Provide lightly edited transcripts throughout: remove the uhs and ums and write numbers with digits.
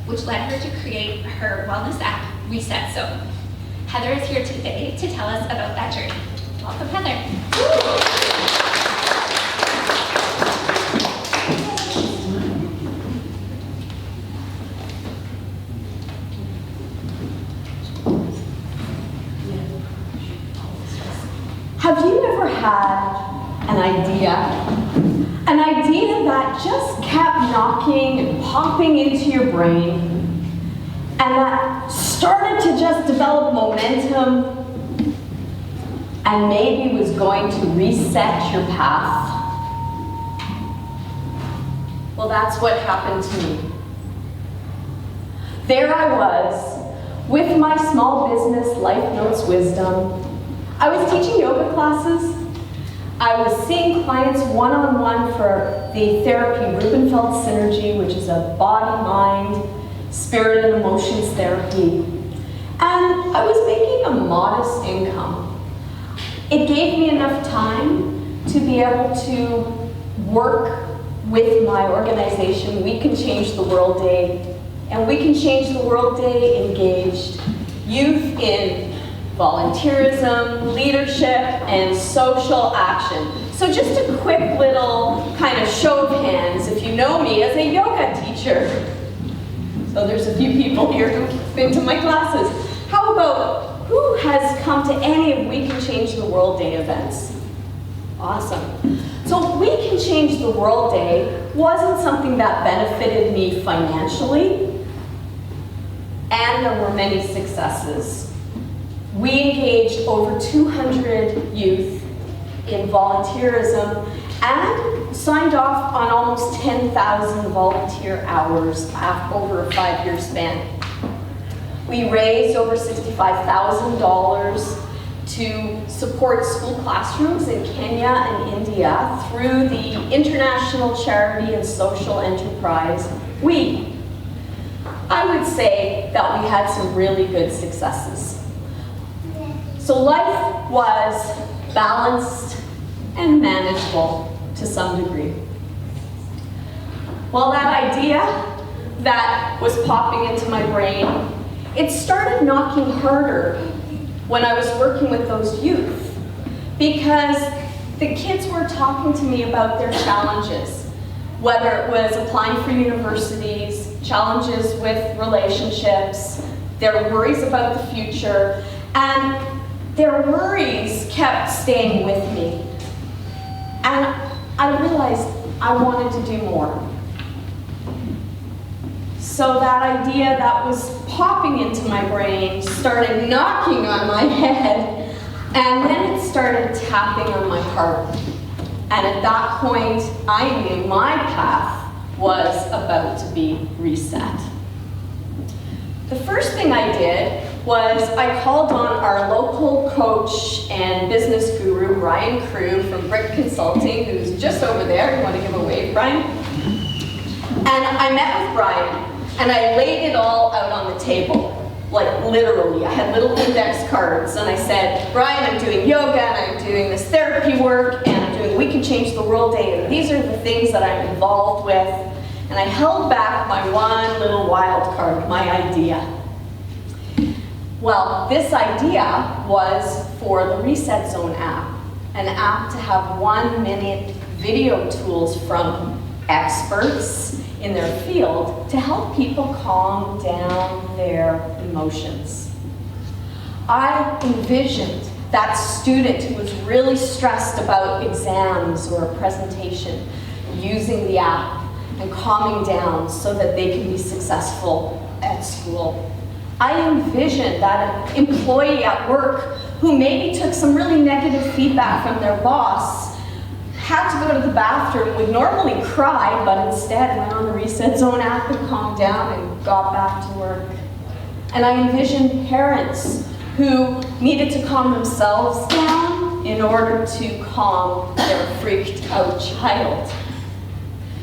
which led her to create her wellness app, Reset Zone. Heather is here today to tell us about that journey. Welcome, Heather. Have you ever had an idea? An idea that just kept knocking and popping into your brain, and that started to just develop momentum and maybe was going to reset your path? Well, that's what happened to me. There I was, with my small business Life Notes Wisdom. I was teaching yoga classes. I was seeing clients one-on-one for the therapy Rubenfeld Synergy, which is a body, mind, spirit, and emotions therapy. And I was making a modest income. It gave me enough time to be able to work with my organization, We Can Change the World Day. And We Can Change the World Day engaged youth in volunteerism, leadership, and social action. So just a quick little kind of show of hands if you know me as a yoga teacher. So there's a few people here who've been to my classes. How about who has come to any of We Can Change the World Day events? Awesome. So We Can Change the World Day wasn't something that benefited me financially, and there were many successes. We engaged over 200 youth in volunteerism and signed off on almost 10,000 volunteer hours over a 5-year span. We raised over $65,000 to support school classrooms in Kenya and India through the international charity and social enterprise, WE. I would say that we had some really good successes. So life was balanced and manageable to some degree. Well, that idea that was popping into my brain, it started knocking harder when I was working with those youth, because the kids were talking to me about their challenges, whether it was applying for universities, challenges with relationships, their worries about the future, and their worries kept staying with me. And I realized I wanted to do more. So that idea that was popping into my brain started knocking on my head, and then it started tapping on my heart. And at that point, I knew my path was about to be reset. The first thing I did was I called on our local coach and business guru, Brian Crew from Brick Consulting, who's just over there. You want to give a wave, Brian? And I met with Brian, and I laid it all out on the table. Like literally, I had little index cards, and I said, Brian, I'm doing yoga, and I'm doing this therapy work, and I'm doing We Can Change the World Day, and these are the things that I'm involved with. And I held back my one little wild card, my idea. Well, this idea was for the Reset Zone app, an app to have 1-minute video tools from experts in their field to help people calm down their emotions. I envisioned that student who was really stressed about exams or a presentation using the app and calming down so that they can be successful at school. I envisioned that employee at work who maybe took some really negative feedback from their boss, had to go to the bathroom, would normally cry, but instead went on the Reset Zone app and calmed down and got back to work. And I envisioned parents who needed to calm themselves down in order to calm their freaked out child.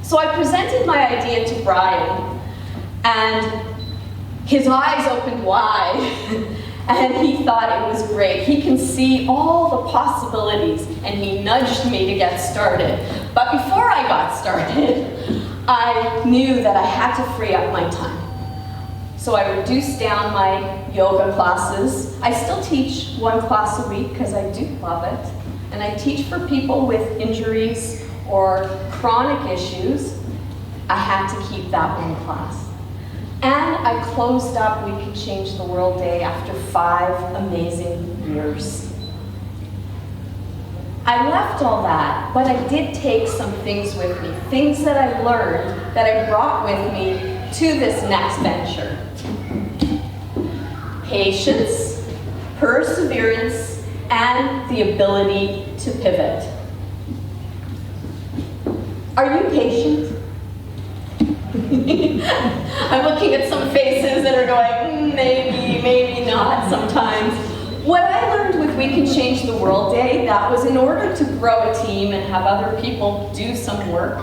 So I presented my idea to Brian, and his eyes opened wide, and he thought it was great. He can see all the possibilities, and he nudged me to get started. But before I got started, I knew that I had to free up my time. So I reduced down my yoga classes. I still teach one class a week because I do love it. And I teach for people with injuries or chronic issues. I had to keep that one class. And I closed up We Can Change the World Day after 5 amazing years. I left all that, but I did take some things with me, things that I learned that I brought with me to this next venture. Patience, perseverance, and the ability to pivot. Are you patient? I'm looking at some faces that are going, maybe, maybe not sometimes. What I learned with We Can Change the World Day, that was in order to grow a team and have other people do some work,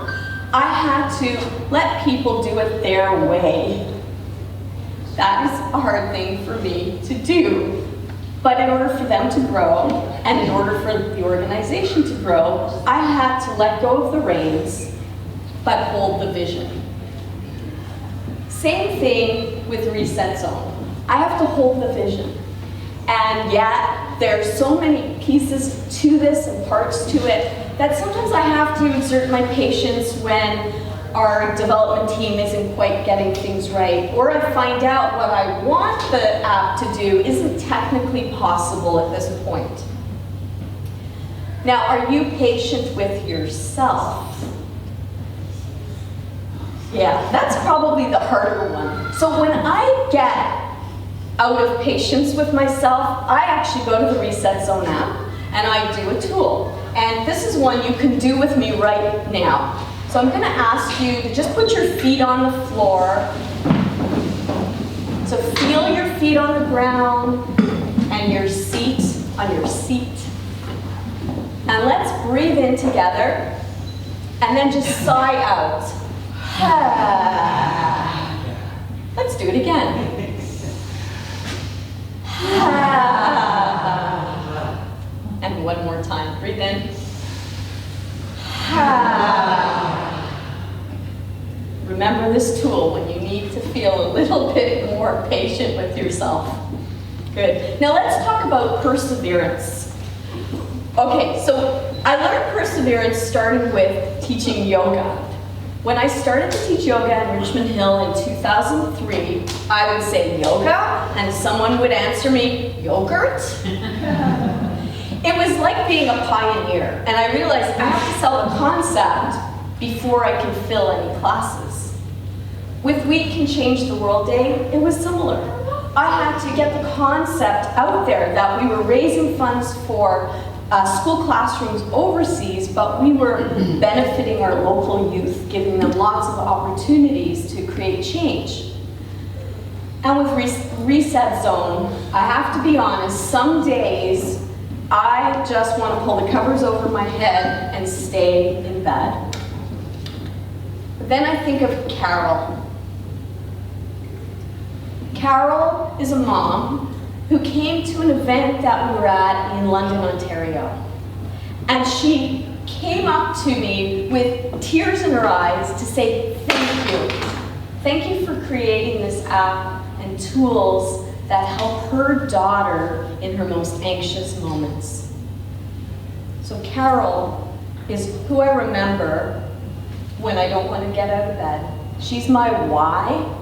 I had to let people do it their way. That is a hard thing for me to do. But in order for them to grow, and in order for the organization to grow, I had to let go of the reins, but hold the vision. Same thing with Reset Zone. I have to hold the vision. And yet, there's so many pieces to this and parts to it that sometimes I have to exert my patience when our development team isn't quite getting things right, or I find out what I want the app to do isn't technically possible at this point. Now, are you patient with yourself? Yeah, that's probably the harder one. So when I get out of patience with myself, I actually go to the Reset Zone app and I do a tool. And this is one you can do with me right now. So I'm going to ask you to just put your feet on the floor. So feel your feet on the ground and your seat on your seat. And let's breathe in together and then just sigh out. Let's do it again. And one more time. Breathe in. Remember this tool when you need to feel a little bit more patient with yourself. Good. Now let's talk about perseverance. Okay, so I learned perseverance starting with teaching yoga. When I started to teach yoga in Richmond Hill in 2003, I would say yoga, and someone would answer me, yogurt? It was like being a pioneer, and I realized I have to sell a concept before I can fill any classes. With We Can Change the World Day, it was similar. I had to get the concept out there that we were raising funds for school classrooms overseas, but we were benefiting our local youth, giving them lots of opportunities to create change. And with Reset Zone, I have to be honest, some days I just want to pull the covers over my head and stay in bed. But then I think of Carol. Carol is a mom who came to an event that we were at in London, Ontario. And she came up to me with tears in her eyes to say, thank you. Thank you for creating this app and tools that help her daughter in her most anxious moments. So Carol is who I remember when I don't want to get out of bed. She's my why,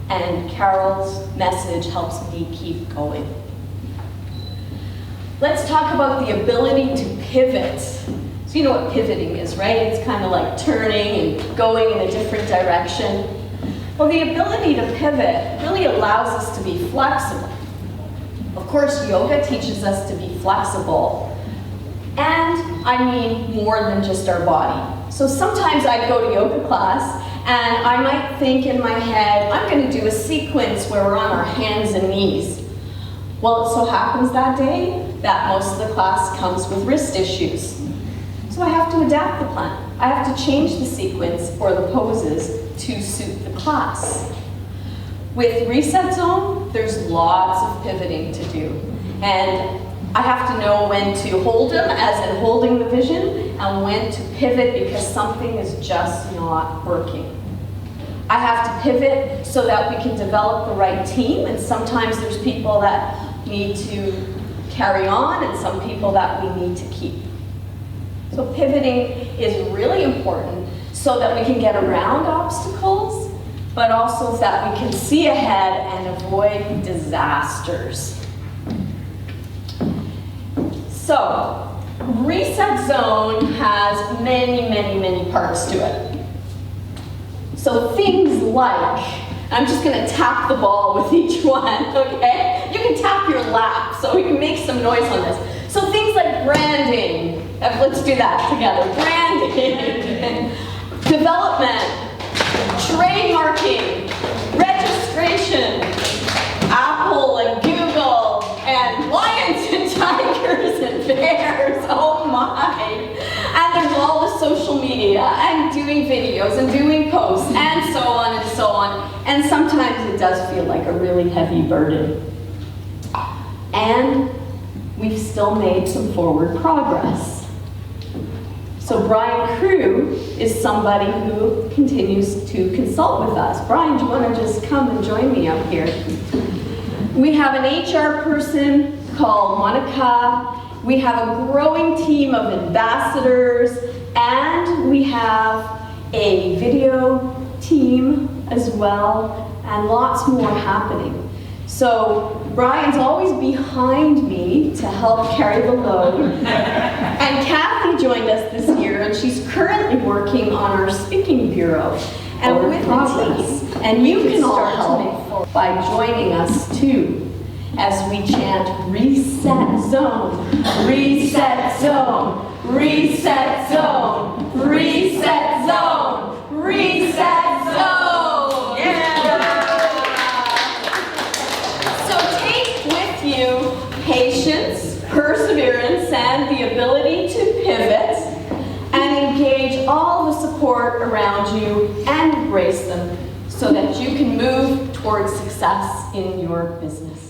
and Carol's message helps me keep going. Let's talk about the ability to pivot. So you know what pivoting is, right? It's kind of like turning and going in a different direction. Well, the ability to pivot really allows us to be flexible. Of course, yoga teaches us to be flexible. And I mean more than just our body. So sometimes I go to yoga class and I might think in my head, I'm going to do a sequence where we're on our hands and knees. Well, it so happens that day that most of the class comes with wrist issues. So I have to adapt the plan. I have to change the sequence or the poses to suit the class. With Reset Zone, there's lots of pivoting to do. And I have to know when to hold them, as in holding the vision, and when to pivot because something is just not working. I have to pivot so that we can develop the right team, and sometimes there's people that need to carry on and some people that we need to keep. So pivoting is really important so that we can get around obstacles, but also that we can see ahead and avoid disasters. So, Reset Zone has many parts to it. So things like, I'm just gonna tap the ball with each one, okay? You can tap your lap so we can make some noise on this. So things like branding, let's do that together. Branding, development, trademarking, registration, Apple and Google, and lions and tigers and bears, oh my. And there's all the social media, and doing videos, and doing posts, and so on and so on. And sometimes it does feel like a really heavy burden. And we've still made some forward progress. So Brian Crew is somebody who continues to consult with us. Brian, do you want to just come and join me up here? We have an HR person called Monica. We have a growing team of ambassadors, and we have a video team as well, and lots more happening. So Brian's always behind me to help carry the load. And Kathy joined us this year, and she's currently working on our speaking bureau. And with the team, and you can all help by joining us too, as we chant Reset Zone, Reset Zone, Reset Zone, Reset Zone, Reset Zone. Yeah! So take with you patience, perseverance, and the ability to pivot, and engage all the support around you and embrace them so that you can move towards success in your business.